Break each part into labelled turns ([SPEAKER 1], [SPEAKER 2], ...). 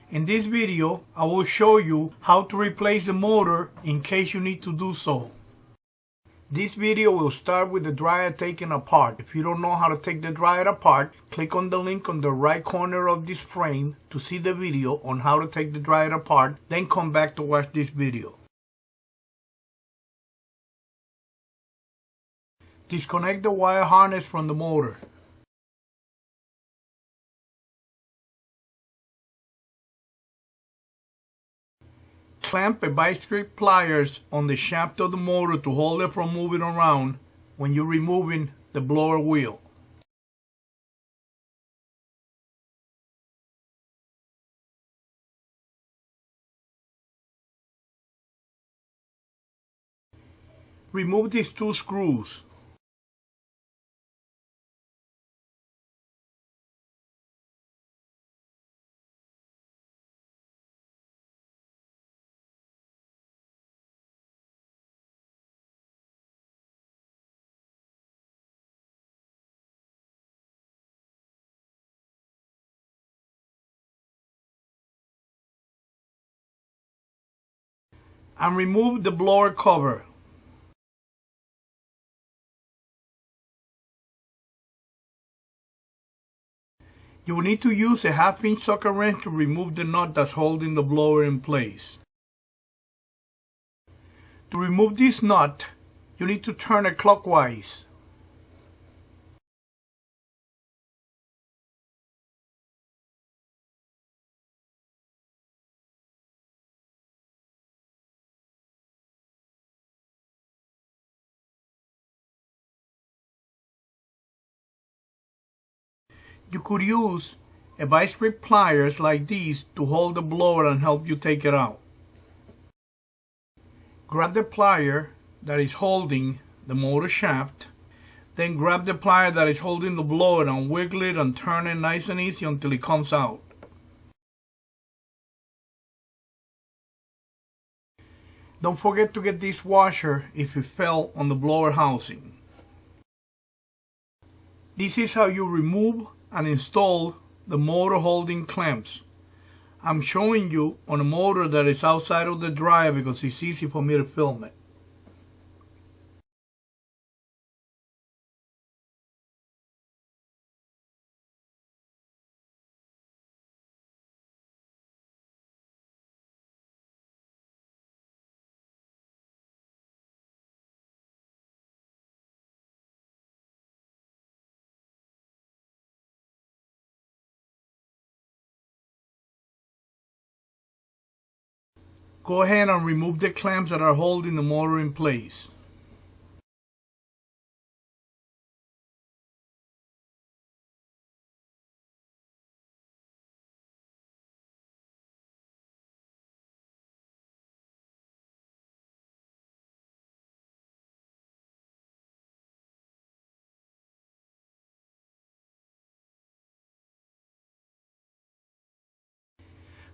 [SPEAKER 1] In this video, I will show you how to replace the motor in case you need to do so. This video will start with the dryer taken apart. If you don't know how to take the dryer apart, click on the link on the right corner of this frame to see the video on how to take the dryer apart, then come back to watch this video. Disconnect the wire harness from the motor. Clamp a bi-strip pliers on the shaft of the motor to hold it from moving around when you're removing the blower wheel. Remove these two screws. And remove the blower cover. You will need to use a 1/2-inch socket wrench to remove the nut that's holding the blower in place. To remove this nut, you need to turn it clockwise. You could use a bi-strip pliers like these to hold the blower and help you take it out. Grab the plier that is holding the motor shaft, then grab the plier that is holding the blower and wiggle it and turn it nice and easy until it comes out. Don't forget to get this washer if it fell on the blower housing. This is how you remove and install the motor holding clamps. I'm showing you on a motor that is outside of the dryer because it's easy for me to film it. Go ahead and remove the clamps that are holding the motor in place.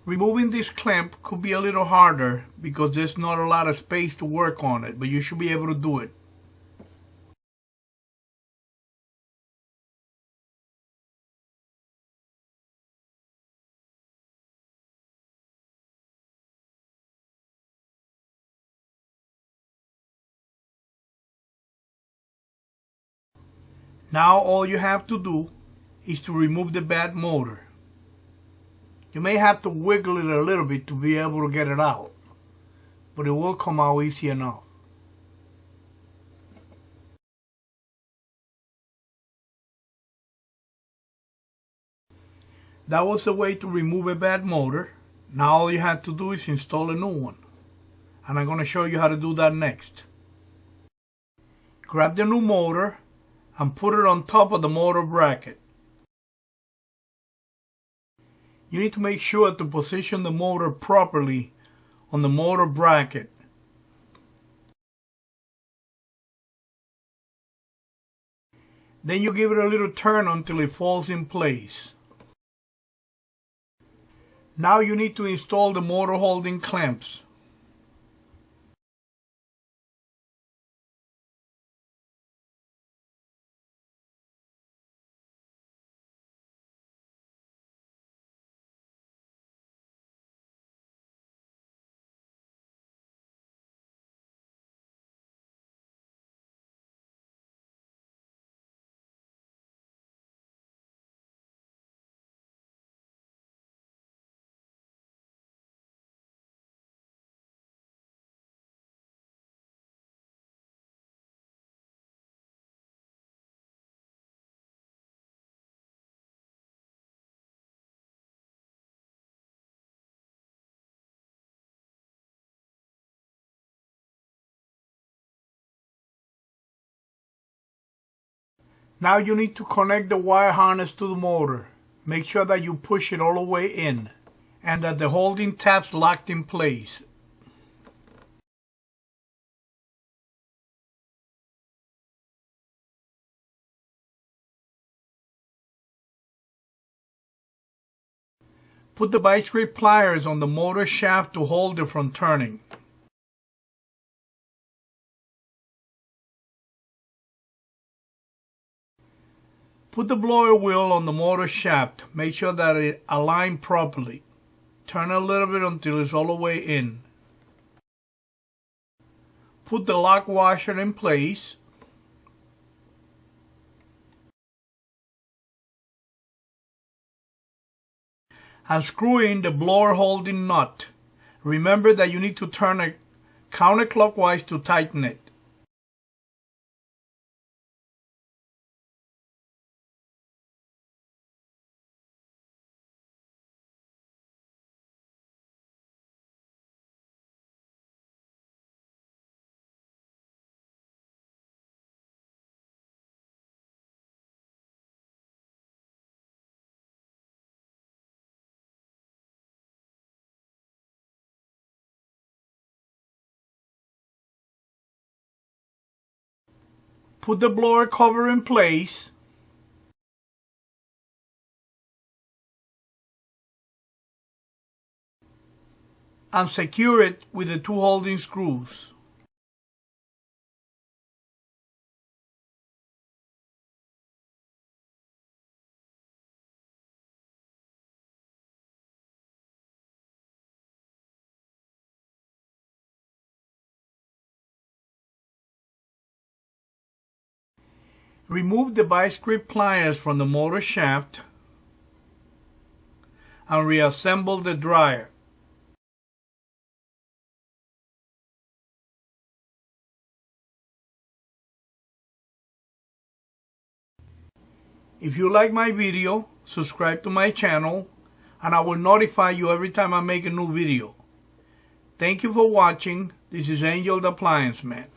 [SPEAKER 1] Removing this clamp could be a little harder because there's not a lot of space to work on it, but you should be able to do it. Now all you have to do is to remove the bad motor. You may have to wiggle it a little bit to be able to get it out, but it will come out easy enough. That was the way to remove a bad motor. Now all you have to do is install a new one. And I'm going to show you how to do that next. Grab the new motor and put it on top of the motor bracket. You need to make sure to position the motor properly on the motor bracket. Then you give it a little turn until it falls in place. Now you need to install the motor holding clamps. Now you need to connect the wire harness to the motor. Make sure that you push it all the way in and that the holding tab's locked in place. Put the vice grip pliers on the motor shaft to hold it from turning. Put the blower wheel on the motor shaft. Make sure that it aligns properly. Turn a little bit until it's all the way in. Put the lock washer in place. And screw in the blower holding nut. Remember that you need to turn it counterclockwise to tighten it. Put the blower cover in place. And secure it with the two holding screws. Remove the vice grip pliers from the motor shaft and reassemble the dryer. If you like my video, subscribe to my channel and I will notify you every time I make a new video. Thank you for watching. This is Angel the Appliance Man.